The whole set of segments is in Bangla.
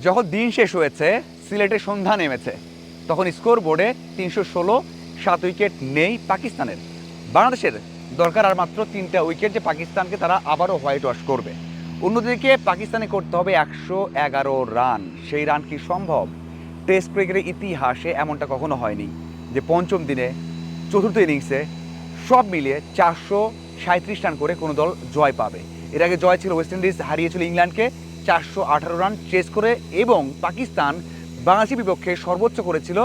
যখন দিন শেষ হয়েছে, সিলেটের সন্ধ্যা নেমেছে, তখন স্কোর বোর্ডে 316, 7 উইকেট নেই পাকিস্তানের। বাংলাদেশের দরকার আর মাত্র 3টা উইকেট, যে পাকিস্তানকে তারা আবারও হোয়াইট ওয়াশ করবে। অন্যদিকে পাকিস্তানে করতে হবে 111 রান। সেই রান কি সম্ভব? টেস্ট ক্রিকেটের ইতিহাসে এমনটা কখনো হয়নি যে পঞ্চম দিনে চতুর্থ ইনিংসে সব মিলিয়ে 437 রান করে কোনো দল জয় পাবে। এর আগে জয় ছিল ওয়েস্ট ইন্ডিজ, হারিয়েছিল ইংল্যান্ডকে 418 রান চেস করে, এবং পাকিস্তান বাংলাদেশের বিপক্ষে সর্বোচ্চ করেছিল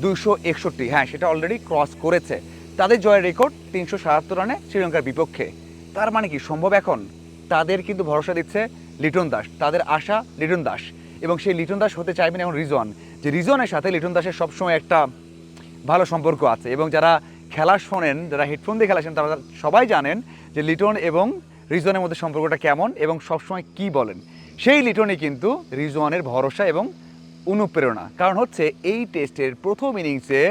261। হ্যাঁ, সেটা অলরেডি ক্রস করেছে। তাদের জয়ের রেকর্ড 377 রানে শ্রীলঙ্কার বিপক্ষে। তার মানে কি সম্ভব এখন? তাদের কিন্তু ভরসা দিচ্ছে লিটন দাস, তাদের আশা লিটন দাস, এবং সেই লিটন দাস হতে চাইবেন এখন রিজওয়ান। যে রিজওয়ানের সাথে লিটন দাসের সবসময় একটা ভালো সম্পর্ক আছে, এবং যারা খেলা শোনেন, যারা হেডফোন দিয়ে খেলা শোনেন, তারা সবাই জানেন যে লিটন এবং রিজওয়ানের মধ্যে সম্পর্কটা কেমন এবং সবসময় কি বলেন। সেই লিটনই কিন্তু রিজওয়ানের ভরসা এবং অনুপ্রেরণা। কারণ হচ্ছে এই টেস্টের প্রথম ইনিংসে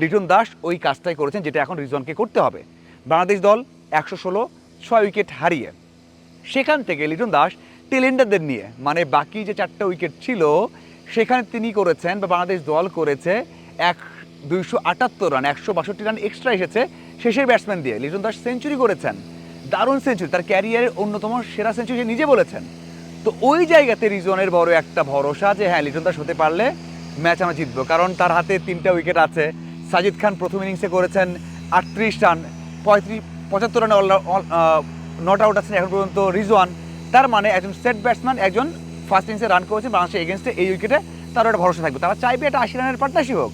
লিটন দাস ওই কাজটাই করেছেন যেটা এখন রিজওয়ানকে করতে হবে। বাংলাদেশ দল 116, 6 উইকেট হারিয়ে, সেখান থেকে লিটন দাস টেলেন্ডারদের নিয়ে, মানে বাকি যে 4টা উইকেট ছিল সেখানে তিনি করেছেন, বা বাংলাদেশ দল করেছে 278 রান, 162 রান এক্সট্রা এসেছে শেষের ব্যাটসম্যান দিয়ে। লিটন দাস সেঞ্চুরি করেছেন, দারুণ সেঞ্চুরি, তার ক্যারিয়ারের অন্যতম সেরা সেঞ্চুরি নিজে বলেছেন। তো ওই জায়গাতে রিজওয়ানের বড় একটা ভরসা যে হ্যাঁ, লিটন দাস হতে পারলে ম্যাচ আমরা জিতবো, কারণ তার হাতে 3টা উইকেট আছে। সাজিদ খান প্রথম ইনিংসে করেছেন 38 রান, 75 রানে নট আউট আছেন এখন পর্যন্ত রিজওয়ান। তার মানে একজন সেট ব্যাটসম্যান, একজন ফার্স্ট ইনিংসে রান করেছেন বাংলাদেশের এগেনস্টে, এই উইকেটে তারও একটা ভরসা থাকবে। তারা চাইবে এটা 80 রানের পার্টনারশিপ হোক,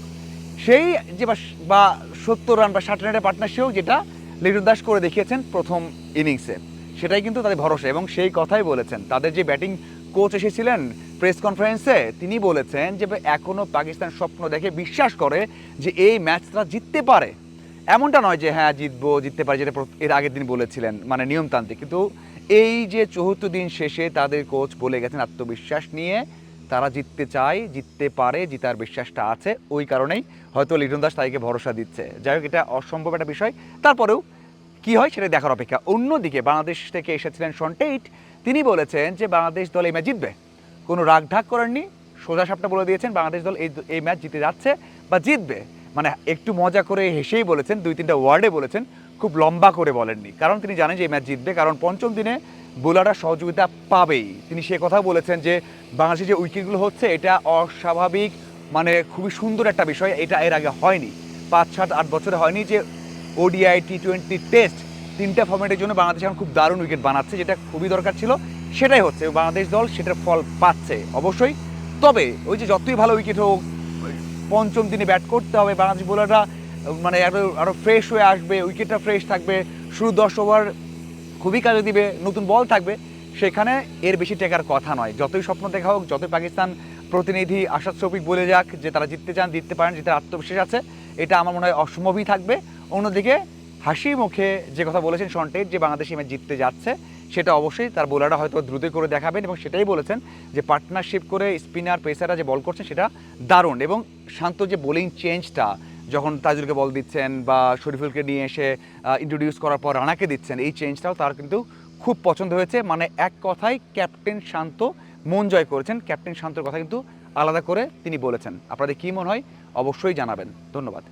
সেই যে বা 70 রান বা 60 রানের পার্টনারশিপ হোক, যেটা লিটন দাস করে দেখিয়েছেন প্রথম ইনিংসে, সেটাই কিন্তু তাদের ভরসা। এবং সেই কথাই বলেছেন তাদের যে ব্যাটিং কোচ এসেছিলেন প্রেস কনফারেন্সে, তিনি বলেছেন যে এখনও পাকিস্তান স্বপ্ন দেখে বিশ্বাস করে যে এই ম্যাচটা জিততে পারে। এমনটা নয় যে হ্যাঁ জিততে পারে, যেটা এর আগের দিন বলেছিলেন, মানে নিয়মতান্ত্রিক। কিন্তু এই যে 74 দিন শেষে তাদের কোচ বলে গেছেন আত্মবিশ্বাস নিয়ে তারা জিততে চায়, জিততে পারে, জিতার বিশ্বাসটা আছে, ওই কারণেই হয়তো লিটন দাস তাদেরকে ভরসা দিচ্ছে। যাই হোক, এটা অসম্ভব একটা বিষয়, তারপরেও কি হয় সেটা দেখার অপেক্ষা। অন্যদিকে বাংলাদেশ থেকে এসেছিলেন শন টেইট, তিনি বলেছেন যে বাংলাদেশ দল এই ম্যাচ জিতবে, কোনো রাগঢাক করেননি, সোজা সাপটা বলে দিয়েছেন বাংলাদেশ দল এই ম্যাচ জিতে যাচ্ছে বা জিতবে। মানে একটু মজা করে হেসেই বলেছেন, 2-3টা ওয়ার্ডে বলেছেন, খুব লম্বা করে বলেননি, কারণ তিনি জানেন যে এই ম্যাচ জিতবে, কারণ পঞ্চম দিনে বোলাররা সহযোগিতা পাবেই। তিনি সে কথা বলেছেন যে বাংলাদেশের যে উইকেটগুলো হচ্ছে এটা অস্বাভাবিক, মানে খুবই সুন্দর একটা বিষয়, এটা এর আগে হয়নি, 5-7-8 বছরে হয়নি যে ওডিআই, টি20, টেস্ট 3টা ফর্ম্যাটের জন্য বাংলাদেশ এখন খুব দারুণ উইকেট বানাচ্ছে, যেটা খুবই দরকার ছিল, সেটাই হচ্ছে। বাংলাদেশ দল সেটার ফল পাচ্ছে অবশ্যই। তবে ওই যে যতই ভালো উইকেট হোক, পঞ্চম দিনে ব্যাট করতে হবে, বাংলাদেশ বোলাররা মানে আরও ফ্রেশ হয়ে আসবে, উইকেটটা ফ্রেশ থাকবে, শুরু 10 ওভার খুবই কাজে দিবে, নতুন বল থাকবে, সেখানে এর বেশি টেকার কথা নয়। যতই স্বপ্ন দেখা হোক, যতই পাকিস্তান প্রতিনিধি আসাদ শফিক বলে যাক যে তারা জিততে চান, জিততে পারেন, জিতে আত্মবিশ্বাস আছে, এটা আমার মনে হয় অসম্ভবই থাকবে। অন্যদিকে হাসি মুখে যে কথা বলেছেন শন টেইট যে বাংলাদেশ ম্যাচ জিততে যাচ্ছে, সেটা অবশ্যই তার বোলাররা হয়তো দ্রুত করে দেখাবেন, এবং সেটাই বলেছেন যে পার্টনারশিপ করে স্পিনার পেসাররা যে বল করছেন সেটা দারুণ, এবং শান্ত যে বোলিং চেঞ্জটা, যখন তাজুলকে বল দিচ্ছেন বা শরীফুলকে নিয়ে এসে ইন্ট্রোডিউস করার পর রানাকে দিচ্ছেন, এই চেঞ্জটাও তার কিন্তু খুব পছন্দ হয়েছে। মানে এক কথায় ক্যাপ্টেন শান্ত মন জয় করেছেন। ক্যাপ্টেন শান্তর কথা কিন্তু আলাদা করে তিনি বলেছেন। আপনাদের কী মনে হয় অবশ্যই জানাবেন। ধন্যবাদ।